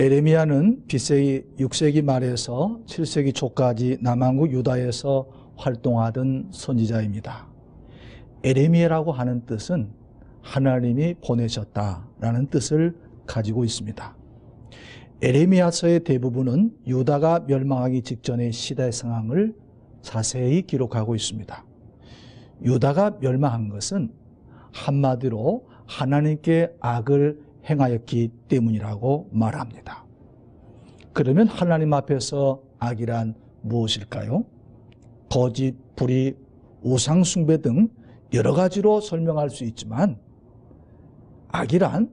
에레미야는 BC 6세기 말에서 7세기 초까지 남한국 유다에서 활동하던 선지자입니다. 에레미야라고 하는 뜻은 하나님이 보내셨다라는 뜻을 가지고 있습니다. 에레미야서의 대부분은 유다가 멸망하기 직전의 시대 상황을 자세히 기록하고 있습니다. 유다가 멸망한 것은 한마디로 하나님께 악을 행하였기 때문이라고 말합니다. 그러면 하나님 앞에서 악이란 무엇일까요? 거짓, 불의, 우상숭배 등 여러 가지로 설명할 수 있지만 악이란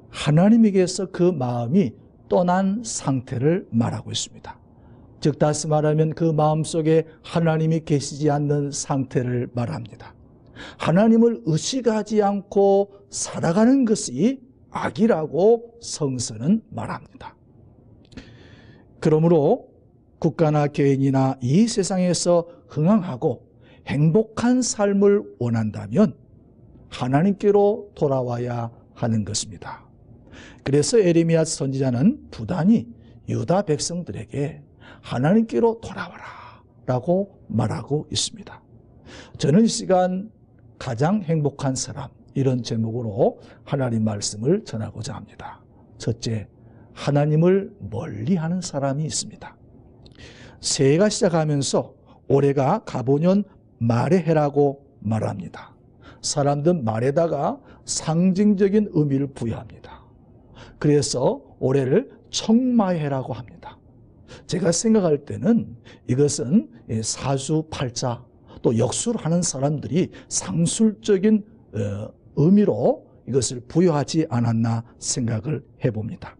하나님에게서 그 마음이 떠난 상태를 말하고 있습니다. 즉 다시 말하면 그 마음속에 하나님이 계시지 않는 상태를 말합니다. 하나님을 의식하지 않고 살아가는 것이 악이라고 성서는 말합니다. 그러므로 국가나 개인이나 이 세상에서 흥황하고 행복한 삶을 원한다면 하나님께로 돌아와야 하는 것입니다. 그래서 에레미야 선지자는 부단히 유다 백성들에게 하나님께로 돌아와라 라고 말하고 있습니다. 저는 이 시간 가장 행복한 사람, 이런 제목으로 하나님 말씀을 전하고자 합니다. 첫째, 하나님을 멀리하는 사람이 있습니다. 새해가 시작하면서 올해가 가보년 말의 해라고 말합니다. 사람들은 말에다가 상징적인 의미를 부여합니다. 그래서 올해를 청마해라고 합니다. 제가 생각할 때는 이것은 사주팔자 또 역수를 하는 사람들이 상술적인 의미로 이것을 부여하지 않았나 생각을 해봅니다.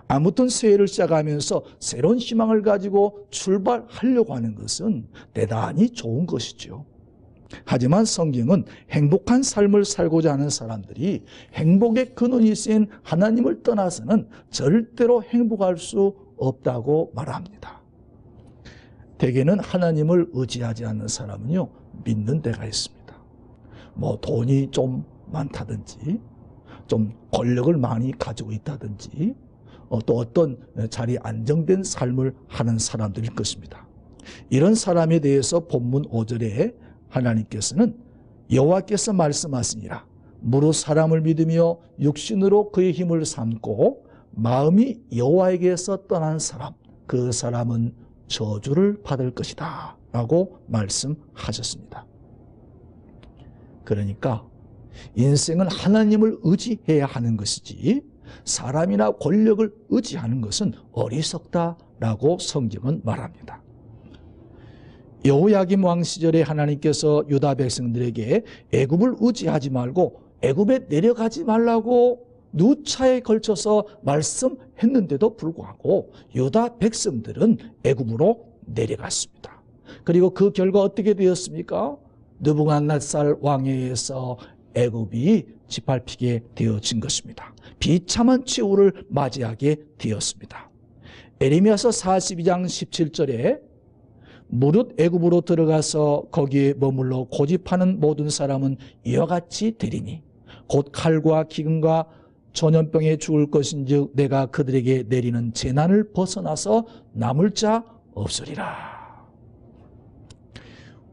아무튼 새해를 시작하면서 새로운 희망을 가지고 출발하려고 하는 것은 대단히 좋은 것이죠. 하지만 성경은 행복한 삶을 살고자 하는 사람들이 행복의 근원이신 하나님을 떠나서는 절대로 행복할 수 없다고 말합니다. 대개는 하나님을 의지하지 않는 사람은요, 믿는 데가 있습니다. 돈이 좀 많다든지, 좀 권력을 많이 가지고 있다든지, 또 어떤 자리에 안정된 삶을 하는 사람들일 것입니다. 이런 사람에 대해서 본문 5절에 하나님께서는 여호와께서 말씀하시니라. 무릇 사람을 믿으며 육신으로 그의 힘을 삼고 마음이 여호와에게서 떠난 사람, 그 사람은 저주를 받을 것이다 라고 말씀하셨습니다. 그러니까 인생은 하나님을 의지해야 하는 것이지 사람이나 권력을 의지하는 것은 어리석다라고 성경은 말합니다. 여호야김 왕 시절에 하나님께서 유다 백성들에게 애굽을 의지하지 말고 애굽에 내려가지 말라고 누차에 걸쳐서 말씀했는데도 불구하고 유다 백성들은 애굽으로 내려갔습니다. 그리고 그 결과 어떻게 되었습니까? 느부갓네살 왕에 의해서 애굽이 짓밟히게 되어진 것입니다. 비참한 최후를 맞이하게 되었습니다. 에레미야서 42장 17절에 무릇 애굽으로 들어가서 거기에 머물러 고집하는 모든 사람은 이와 같이 되리니 곧 칼과 기근과 전염병에 죽을 것인즉 내가 그들에게 내리는 재난을 벗어나서 남을 자 없으리라.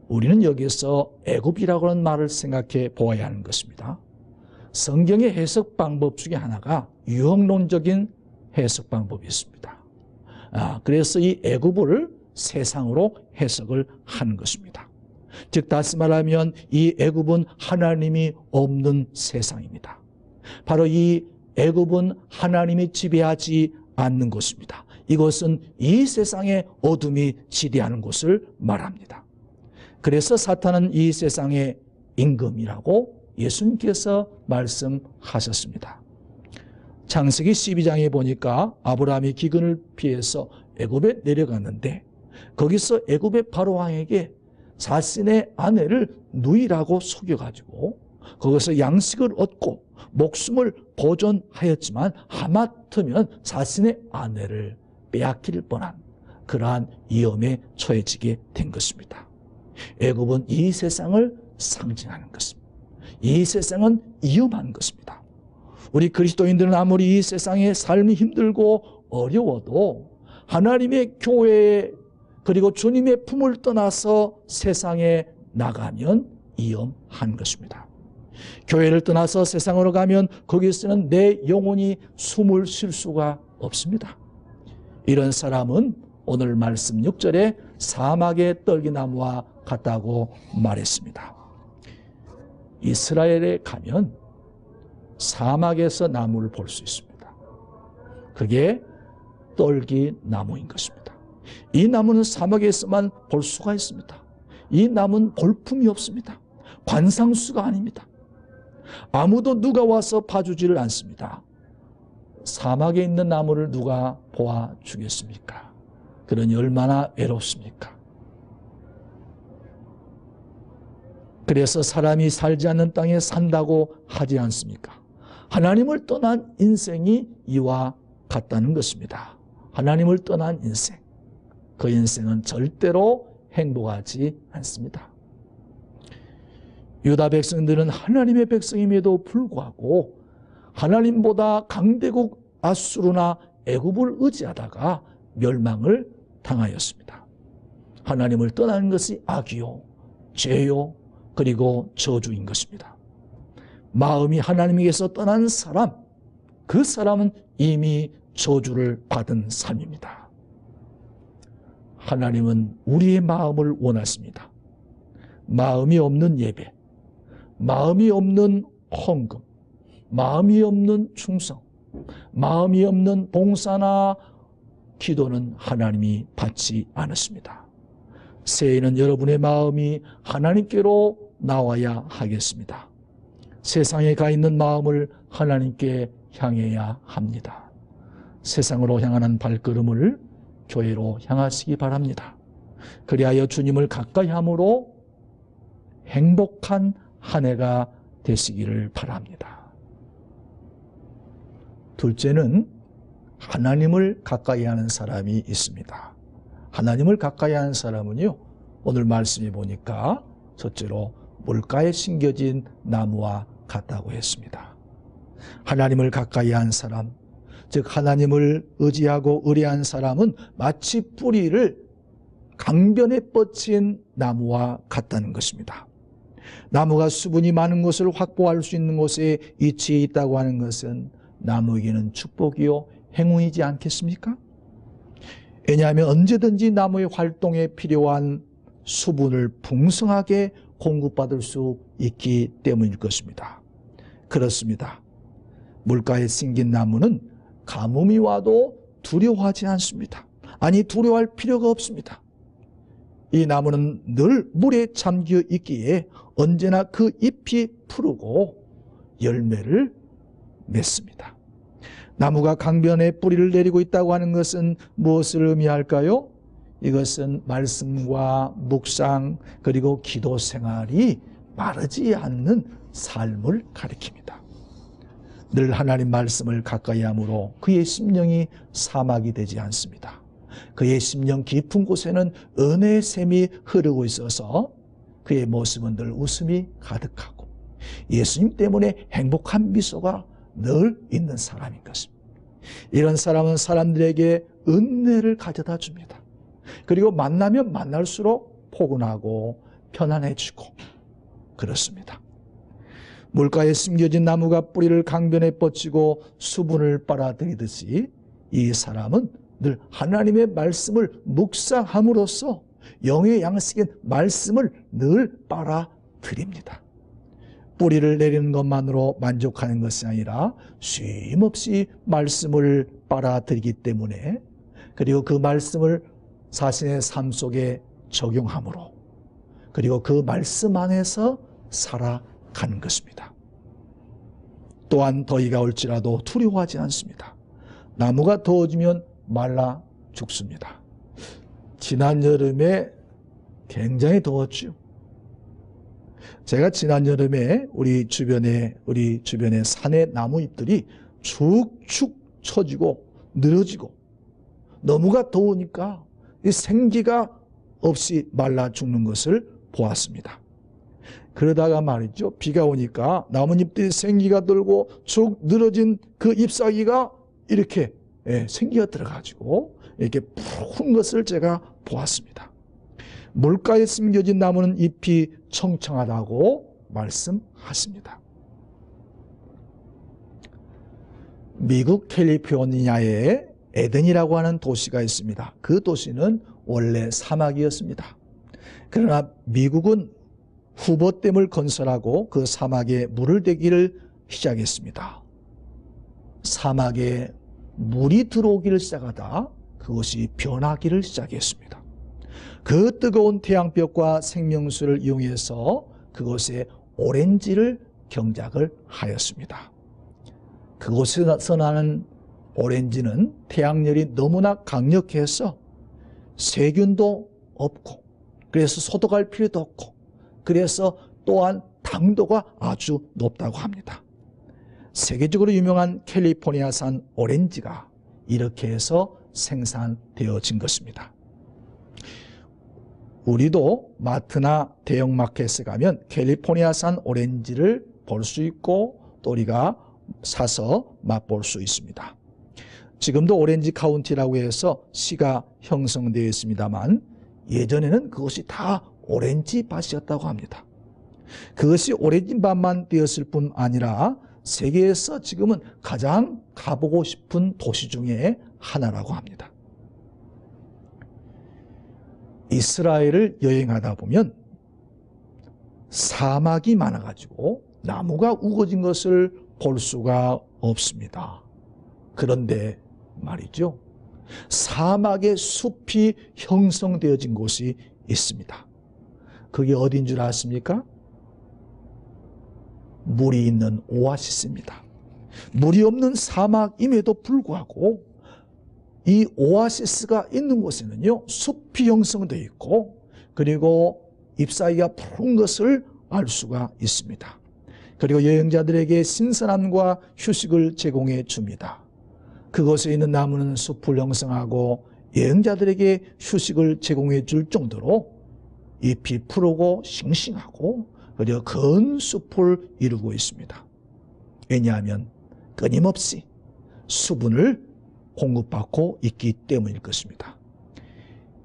우리는 여기서 애굽이라고 하는 말을 생각해 보아야 하는 것입니다. 성경의 해석 방법 중에 하나가 유형론적인 해석 방법이 있습니다. 그래서 이 애굽을 세상으로 해석을 하는 것입니다. 즉 다시 말하면 이 애굽은 하나님이 없는 세상입니다. 바로 이 애굽은 하나님이 지배하지 않는 곳입니다. 이것은 이 세상의 어둠이 지배하는 곳을 말합니다. 그래서 사탄은 이 세상의 임금이라고 예수님께서 말씀하셨습니다. 창세기 12장에 보니까 아브라함이 기근을 피해서 애굽에 내려갔는데 거기서 애굽의 바로왕에게 자신의 아내를 누이라고 속여가지고 거기서 양식을 얻고 목숨을 보존하였지만 하마터면 자신의 아내를 빼앗길 뻔한 그러한 위험에 처해지게 된 것입니다. 애굽은 이 세상을 상징하는 것입니다. 이 세상은 위험한 것입니다. 우리 그리스도인들은 아무리 이 세상의 삶이 힘들고 어려워도 하나님의 교회 그리고 주님의 품을 떠나서 세상에 나가면 위험한 것입니다. 교회를 떠나서 세상으로 가면 거기서는 내 영혼이 숨을 쉴 수가 없습니다. 이런 사람은 오늘 말씀 6절에 사막의 떨기나무와 같다고 말했습니다. 이스라엘에 가면 사막에서 나무를 볼 수 있습니다. 그게 떨기나무인 것입니다. 이 나무는 사막에서만 볼 수가 있습니다. 이 나무는 볼품이 없습니다. 관상수가 아닙니다. 아무도 누가 와서 봐주지를 않습니다. 사막에 있는 나무를 누가 보아주겠습니까? 그러니 얼마나 외롭습니까? 그래서 사람이 살지 않는 땅에 산다고 하지 않습니까? 하나님을 떠난 인생이 이와 같다는 것입니다. 하나님을 떠난 인생. 그 인생은 절대로 행복하지 않습니다. 유다 백성들은 하나님의 백성임에도 불구하고 하나님보다 강대국 아수르나 애굽을 의지하다가 멸망을 당하였습니다. 하나님을 떠나는 것이 악이요, 죄요, 그리고 저주인 것입니다. 마음이 하나님에게서 떠난 사람, 그 사람은 이미 저주를 받은 삶입니다. 하나님은 우리의 마음을 원하십니다. 마음이 없는 예배, 마음이 없는 헌금, 마음이 없는 충성, 마음이 없는 봉사나 기도는 하나님이 받지 않으십니다. 새해에는 여러분의 마음이 하나님께로 나와야 하겠습니다. 세상에 가 있는 마음을 하나님께 향해야 합니다. 세상으로 향하는 발걸음을 교회로 향하시기 바랍니다. 그리하여 주님을 가까이 함으로 행복한 한 해가 되시기를 바랍니다. 둘째는 하나님을 가까이 하는 사람이 있습니다. 하나님을 가까이 하는 사람은요, 오늘 말씀해 보니까 첫째로 물가에 심겨진 나무와 같다고 했습니다. 하나님을 가까이 한 사람, 즉 하나님을 의지하고 의뢰한 사람은 마치 뿌리를 강변에 뻗친 나무와 같다는 것입니다. 나무가 수분이 많은 곳을 확보할 수 있는 곳에 위치해 있다고 하는 것은 나무에게는 축복이요 행운이지 않겠습니까? 왜냐하면 언제든지 나무의 활동에 필요한 수분을 풍성하게 공급받을 수 있기 때문일 것입니다. 그렇습니다. 물가에 심긴 나무는 가뭄이 와도 두려워하지 않습니다. 아니, 두려워할 필요가 없습니다. 이 나무는 늘 물에 잠겨 있기에 언제나 그 잎이 푸르고 열매를 맺습니다. 나무가 강변에 뿌리를 내리고 있다고 하는 것은 무엇을 의미할까요? 이것은 말씀과 묵상 그리고 기도 생활이 마르지 않는 삶을 가리킵니다. 늘 하나님 말씀을 가까이 함으로 그의 심령이 사막이 되지 않습니다. 그의 심령 깊은 곳에는 은혜의 샘이 흐르고 있어서 그의 모습은 늘 웃음이 가득하고 예수님 때문에 행복한 미소가 늘 있는 사람인 것입니다. 이런 사람은 사람들에게 은혜를 가져다 줍니다. 그리고 만나면 만날수록 포근하고 편안해지고 그렇습니다. 물가에 심겨진 나무가 뿌리를 강변에 뻗치고 수분을 빨아들이듯이 이 사람은 늘 하나님의 말씀을 묵상함으로써 영의 양식인 말씀을 늘 빨아들입니다. 뿌리를 내리는 것만으로 만족하는 것이 아니라 쉼없이 말씀을 빨아들이기 때문에, 그리고 그 말씀을 자신의 삶 속에 적용함으로, 그리고 그 말씀 안에서 살아가는 것입니다. 또한 더위가 올지라도 두려워하지 않습니다. 나무가 더워지면 말라 죽습니다. 지난 여름에 굉장히 더웠죠. 제가 지난 여름에 우리 주변에 산의 나무잎들이 축축 처지고 늘어지고 너무가 더우니까 이 생기가 없이 말라 죽는 것을 보았습니다. 그러다가 말이죠. 비가 오니까 나뭇잎들이 생기가 들고 쭉 늘어진 그 잎사귀가 이렇게 생기가 들어가지고 이렇게 푸른 것을 제가 보았습니다. 물가에 심겨진 나무는 잎이 청청하다고 말씀하십니다. 미국 캘리포니아에 에덴이라고 하는 도시가 있습니다. 그 도시는 원래 사막이었습니다. 그러나 미국은 후보댐을 건설하고 그 사막에 물을 대기를 시작했습니다. 사막에 물이 들어오기를 시작하다 그것이 변하기를 시작했습니다. 그 뜨거운 태양볕과 생명수를 이용해서 그곳에 오렌지를 경작을 하였습니다. 그곳에서 나는 오렌지는 태양열이 너무나 강력해서 세균도 없고 그래서 소독할 필요도 없고 그래서 또한 당도가 아주 높다고 합니다. 세계적으로 유명한 캘리포니아산 오렌지가 이렇게 해서 생산되어진 것입니다. 우리도 마트나 대형마켓에 가면 캘리포니아산 오렌지를 볼 수 있고 또 우리가 사서 맛볼 수 있습니다. 지금도 오렌지 카운티라고 해서 시가 형성되어 있습니다만 예전에는 그것이 다 오렌지 밭이었다고 합니다. 그것이 오렌지 밭만 되었을 뿐 아니라 세계에서 지금은 가장 가보고 싶은 도시 중에 하나라고 합니다. 이스라엘을 여행하다 보면 사막이 많아가지고 나무가 우거진 것을 볼 수가 없습니다. 그런데 말이죠. 사막에 숲이 형성되어진 곳이 있습니다. 그게 어딘 줄 아십니까? 물이 있는 오아시스입니다. 물이 없는 사막임에도 불구하고 이 오아시스가 있는 곳에는요, 숲이 형성되어 있고 그리고 잎사귀가 푸른 것을 알 수가 있습니다. 그리고 여행자들에게 신선함과 휴식을 제공해 줍니다. 그곳에 있는 나무는 숲을 형성하고 여행자들에게 휴식을 제공해 줄 정도로 잎이 푸르고 싱싱하고 그리고 큰 숲을 이루고 있습니다. 왜냐하면 끊임없이 수분을 공급받고 있기 때문일 것입니다.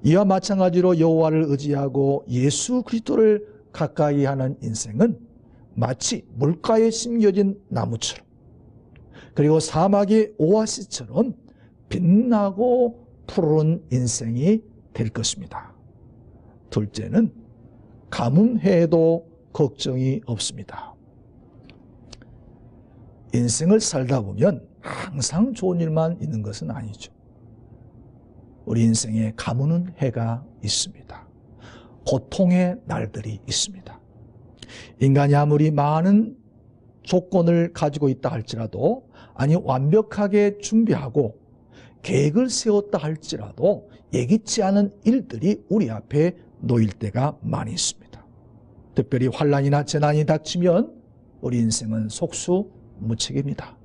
이와 마찬가지로 여호와를 의지하고 예수 그리스도를 가까이 하는 인생은 마치 물가에 심겨진 나무처럼 그리고 사막의 오아시스처럼 빛나고 푸른 인생이 될 것입니다. 둘째는 가뭄해도 걱정이 없습니다. 인생을 살다 보면 항상 좋은 일만 있는 것은 아니죠. 우리 인생에 가무는 해가 있습니다. 고통의 날들이 있습니다. 인간이 아무리 많은 조건을 가지고 있다 할지라도 아니 완벽하게 준비하고 계획을 세웠다 할지라도 예기치 않은 일들이 우리 앞에 놓일 때가 많이 있습니다. 특별히 환난이나 재난이 닥치면 우리 인생은 속수무책입니다.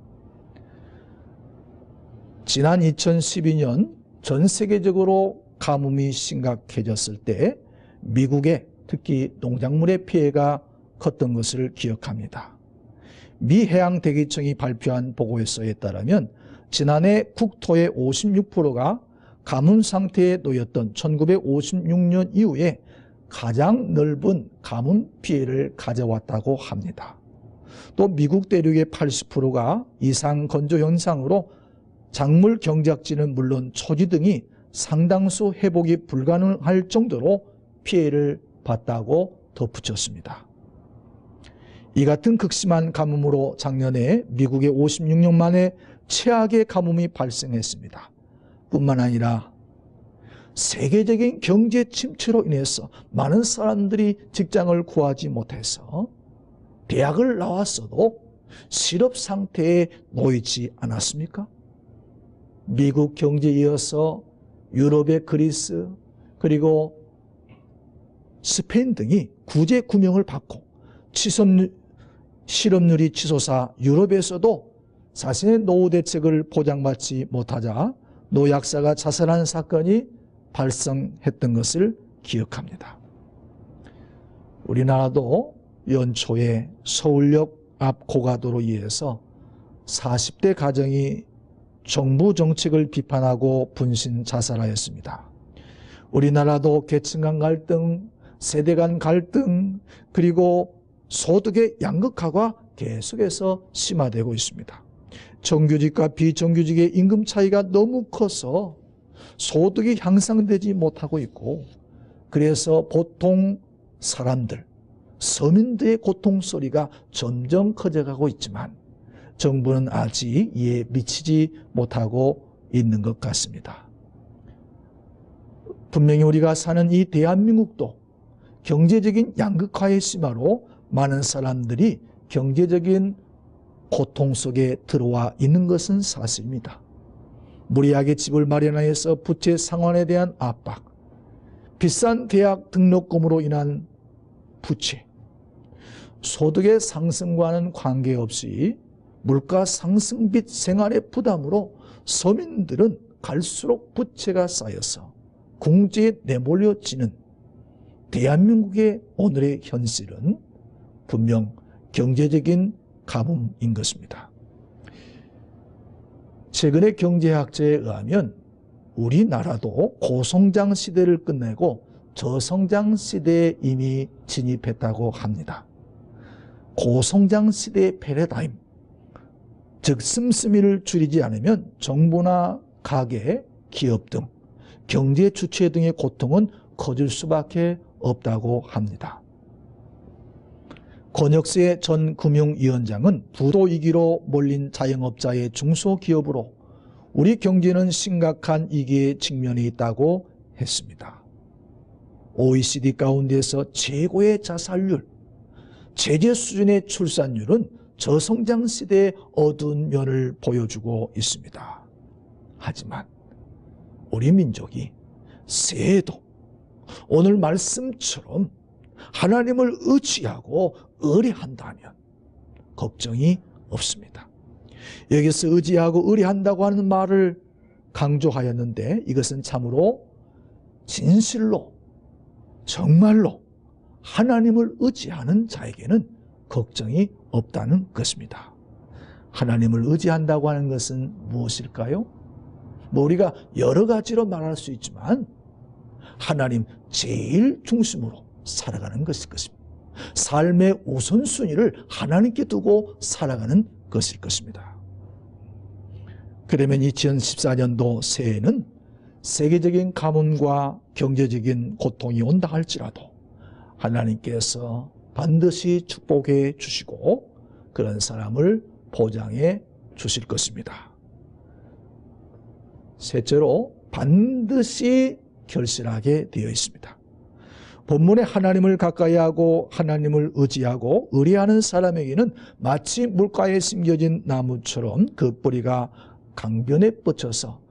지난 2012년 전 세계적으로 가뭄이 심각해졌을 때 미국에 특히 농작물의 피해가 컸던 것을 기억합니다. 미 해양대기청이 발표한 보고서에 따르면 지난해 국토의 56%가 가뭄 상태에 놓였던 1956년 이후에 가장 넓은 가뭄 피해를 가져왔다고 합니다. 또 미국 대륙의 80%가 이상 건조 현상으로 작물 경작지는 물론 초지 등이 상당수 회복이 불가능할 정도로 피해를 봤다고 덧붙였습니다. 이 같은 극심한 가뭄으로 작년에 미국에 56년 만에 최악의 가뭄이 발생했습니다. 뿐만 아니라 세계적인 경제 침체로 인해서 많은 사람들이 직장을 구하지 못해서 대학을 나왔어도 실업 상태에 놓이지 않았습니까? 미국 경제에 이어서 유럽의 그리스 그리고 스페인 등이 구제 구명을 받고 실업률이 치솟아 유럽에서도 자신의 노후 대책을 보장받지 못하자 노약자가 자살하는 사건이 발생했던 것을 기억합니다. 우리나라도 연초에 서울역 앞 고가도로위에서 40대 가정이 정부 정책을 비판하고 분신 자살하였습니다. 우리나라도 계층 간 갈등, 세대 간 갈등, 그리고 소득의 양극화가 계속해서 심화되고 있습니다. 정규직과 비정규직의 임금 차이가 너무 커서 소득이 향상되지 못하고 있고, 그래서 보통 사람들, 서민들의 고통 소리가 점점 커져가고 있지만 정부는 아직 이에 미치지 못하고 있는 것 같습니다. 분명히 우리가 사는 이 대한민국도 경제적인 양극화의 심화로 많은 사람들이 경제적인 고통 속에 들어와 있는 것은 사실입니다. 무리하게 집을 마련하여서 부채 상환에 대한 압박, 비싼 대학 등록금으로 인한 부채, 소득의 상승과는 관계없이 물가 상승 및 생활의 부담으로 서민들은 갈수록 부채가 쌓여서 궁지에 내몰려지는 대한민국의 오늘의 현실은 분명 경제적인 가뭄인 것입니다. 최근의 경제학자에 의하면 우리나라도 고성장 시대를 끝내고 저성장 시대에 이미 진입했다고 합니다. 고성장 시대의 패러다임, 즉 씀씀이를 줄이지 않으면 정부나 가계, 기업 등 경제 주체 등의 고통은 커질 수밖에 없다고 합니다. 권혁세 전 금융위원장은 부도위기로 몰린 자영업자의 중소기업으로 우리 경제는 심각한 위기에 직면해 있다고 했습니다. OECD 가운데서 최고의 자살률, 제재 수준의 출산율은 저성장 시대의 어두운 면을 보여주고 있습니다. 하지만 우리 민족이 새해도 오늘 말씀처럼 하나님을 의지하고 의뢰한다면 걱정이 없습니다. 여기서 의지하고 의뢰한다고 하는 말을 강조하였는데 이것은 참으로 진실로 정말로 하나님을 의지하는 자에게는 걱정이 없다는 것입니다. 하나님을 의지한다고 하는 것은 무엇일까요? 우리가 여러 가지로 말할 수 있지만 하나님 제일 중심으로 살아가는 것일 것입니다. 삶의 우선순위를 하나님께 두고 살아가는 것일 것입니다. 그러면 2014년도 새해에는 세계적인 가뭄과 경제적인 고통이 온다 할지라도 하나님께서 반드시 축복해 주시고 그런 사람을 보장해 주실 것입니다. 셋째로 반드시 결실하게 되어 있습니다. 본문에 하나님을 가까이하고 하나님을 의지하고 의뢰하는 사람에게는 마치 물가에 심겨진 나무처럼 그 뿌리가 강변에 뻗쳐서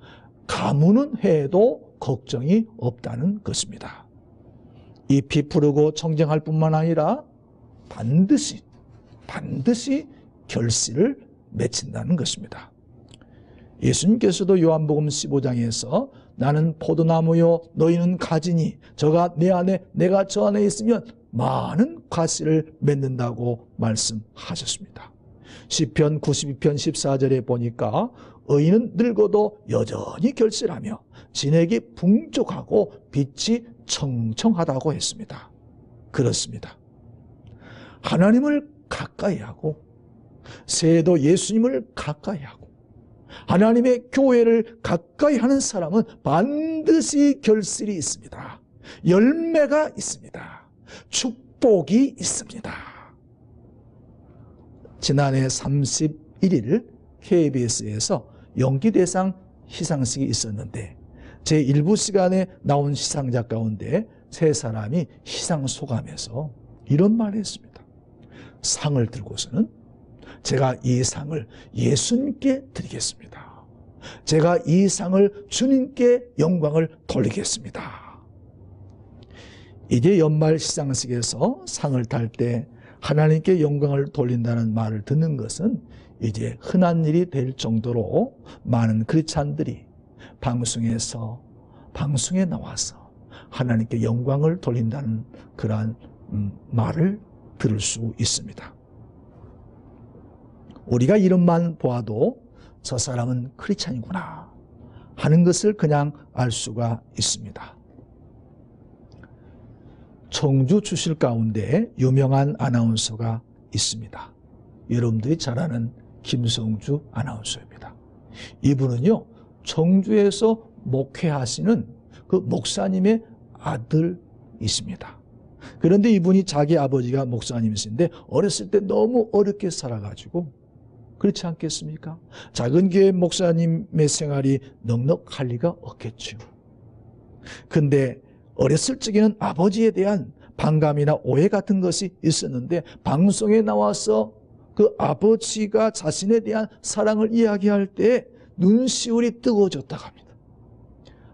가무는 해에도 걱정이 없다는 것입니다. 잎이 푸르고 청정할 뿐만 아니라 반드시 결실을 맺힌다는 것입니다. 예수님께서도 요한복음 15장에서 나는 포도나무요 너희는 가지니 저가 내 안에 내가 저 안에 있으면 많은 과실을 맺는다고 말씀하셨습니다. 시편 92편 14절에 보니까 의인은 늙어도 여전히 결실하며 진액이 풍족하고 빛이 청청하다고 했습니다. 그렇습니다. 하나님을 가까이하고 새해도 예수님을 가까이하고 하나님의 교회를 가까이 하는 사람은 반드시 결실이 있습니다. 열매가 있습니다. 축복이 있습니다. 지난해 31일 KBS에서 연기대상 시상식이 있었는데 제 일부 시간에 나온 시상자 가운데 세 사람이 시상 소감에서 이런 말을 했습니다. 상을 들고서는 제가 이 상을 예수님께 드리겠습니다. 제가 이 상을 주님께 영광을 돌리겠습니다. 이제 연말 시상식에서 상을 탈 때 하나님께 영광을 돌린다는 말을 듣는 것은 이제 흔한 일이 될 정도로 많은 크리스찬들이 방송에 나와서 하나님께 영광을 돌린다는 그러한 말을 들을 수 있습니다. 우리가 이름만 보아도 저 사람은 크리스찬이구나 하는 것을 그냥 알 수가 있습니다. 청주 출신 가운데 유명한 아나운서가 있습니다. 여러분들이 잘 아는 김성주 아나운서입니다. 이분은요, 청주에서 목회하시는 그 목사님의 아들이십니다. 그런데 이분이 자기 아버지가 목사님이신데 어렸을 때 너무 어렵게 살아가지고, 그렇지 않겠습니까? 작은 교회 목사님의 생활이 넉넉할 리가 없겠죠. 근데 어렸을 적에는 아버지에 대한 반감이나 오해 같은 것이 있었는데 방송에 나와서 그 아버지가 자신에 대한 사랑을 이야기할 때 눈시울이 뜨거워졌다고 합니다.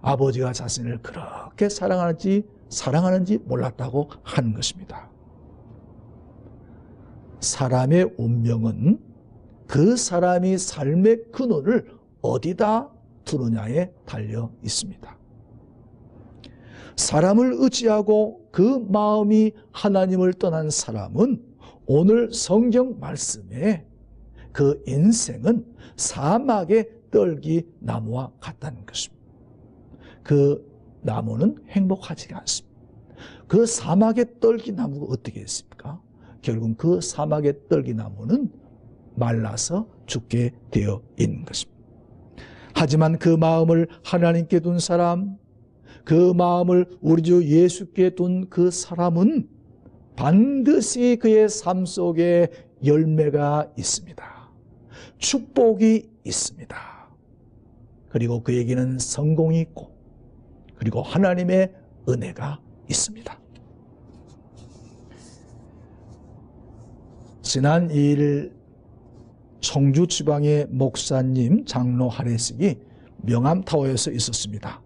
아버지가 자신을 그렇게 사랑하는지 몰랐다고 하는 것입니다. 사람의 운명은 그 사람이 삶의 근원을 어디다 두느냐에 달려 있습니다. 사람을 의지하고 그 마음이 하나님을 떠난 사람은 오늘 성경 말씀에 그 인생은 사막의 떨기나무와 같다는 것입니다. 그 나무는 행복하지가 않습니다. 그 사막의 떨기나무가 어떻게 했습니까? 결국 그 사막의 떨기나무는 말라서 죽게 되어 있는 것입니다. 하지만 그 마음을 하나님께 둔 사람, 그 마음을 우리 주 예수께 둔 그 사람은 반드시 그의 삶 속에 열매가 있습니다. 축복이 있습니다. 그리고 그에게는 성공이 있고, 그리고 하나님의 은혜가 있습니다. 지난 2일 청주 지방의 목사님 장로 할례식이 명암타워에서 있었습니다.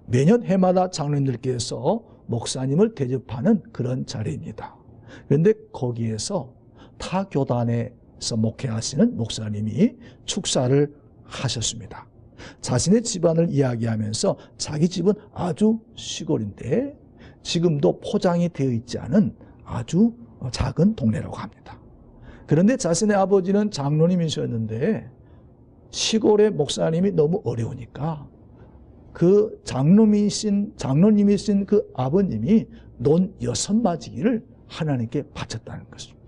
매년 해마다 장로님들께서 목사님을 대접하는 그런 자리입니다. 그런데 거기에서 타 교단에서 목회하시는 목사님이 축사를 하셨습니다. 자신의 집안을 이야기하면서 자기 집은 아주 시골인데 지금도 포장이 되어 있지 않은 아주 작은 동네라고 합니다. 그런데 자신의 아버지는 장로님이셨는데 시골의 목사님이 너무 어려우니까 그 장로님이신 그 아버님이 논 6마지기를 하나님께 바쳤다는 것입니다.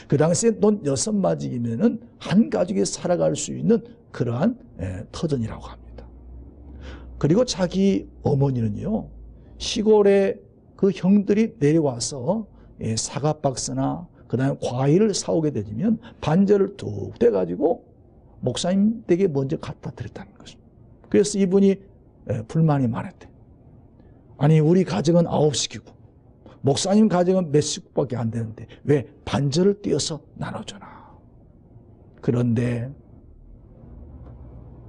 그 당시에 논 6마지기면은 한 가족이 살아갈 수 있는 그러한 터전이라고 합니다. 그리고 자기 어머니는요, 시골에 그 형들이 내려와서 사과박스나 그 다음에 과일을 사오게 되면 반절을 뚝 떼가지고 목사님 댁에 먼저 갖다 드렸다는 것입니다. 그래서 이분이 불만이 많았대. 아니, 우리 가정은 9식이고 목사님 가정은 몇 식구밖에 안 되는데 왜 반절을 떼어서 나눠주나. 그런데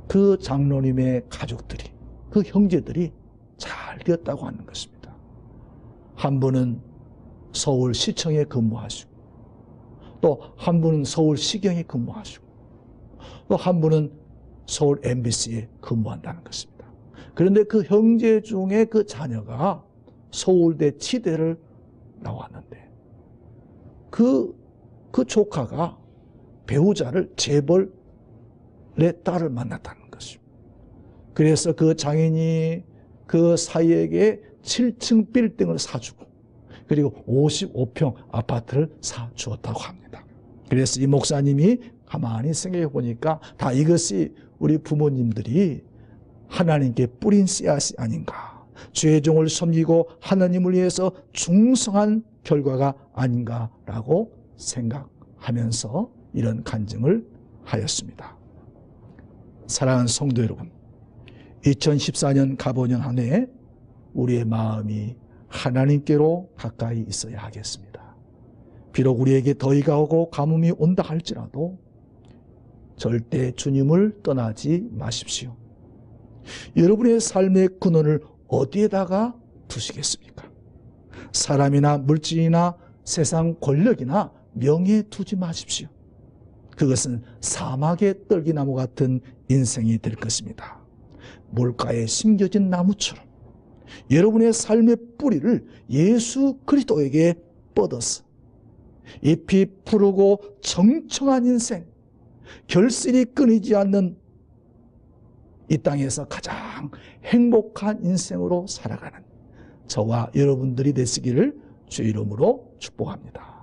그 장로님의 가족들이, 그 형제들이 잘 되었다고 하는 것입니다. 한 분은 서울시청에 근무하시고, 또 한 분은 서울시경에 근무하시고, 또 한 분은 서울 MBC에 근무한다는 것입니다. 그런데 그 형제 중에 그 자녀가 서울대 치대를 나왔는데 그 조카가 배우자를 재벌의 딸을 만났다는 것입니다. 그래서 그 장인이 그 사위에게 7층 빌딩을 사주고 그리고 55평 아파트를 사주었다고 합니다. 그래서 이 목사님이 가만히 생각해 보니까 다 이것이 우리 부모님들이 하나님께 뿌린 씨앗이 아닌가, 죄종을 섬기고 하나님을 위해서 충성한 결과가 아닌가라고 생각하면서 이런 간증을 하였습니다. 사랑하는 성도 여러분, 2014년 가보년 한 해 우리의 마음이 하나님께로 가까이 있어야 하겠습니다. 비록 우리에게 더위가 오고 가뭄이 온다 할지라도 절대 주님을 떠나지 마십시오. 여러분의 삶의 근원을 어디에다가 두시겠습니까? 사람이나 물질이나 세상 권력이나 명예에 두지 마십시오. 그것은 사막의 떨기나무 같은 인생이 될 것입니다. 물가에 심겨진 나무처럼 여러분의 삶의 뿌리를 예수 그리스도에게 뻗어서 잎이 푸르고 청청한 인생, 결실이 끊이지 않는 이 땅에서 가장 행복한 인생으로 살아가는 저와 여러분들이 되시기를 주의 이름으로 축복합니다.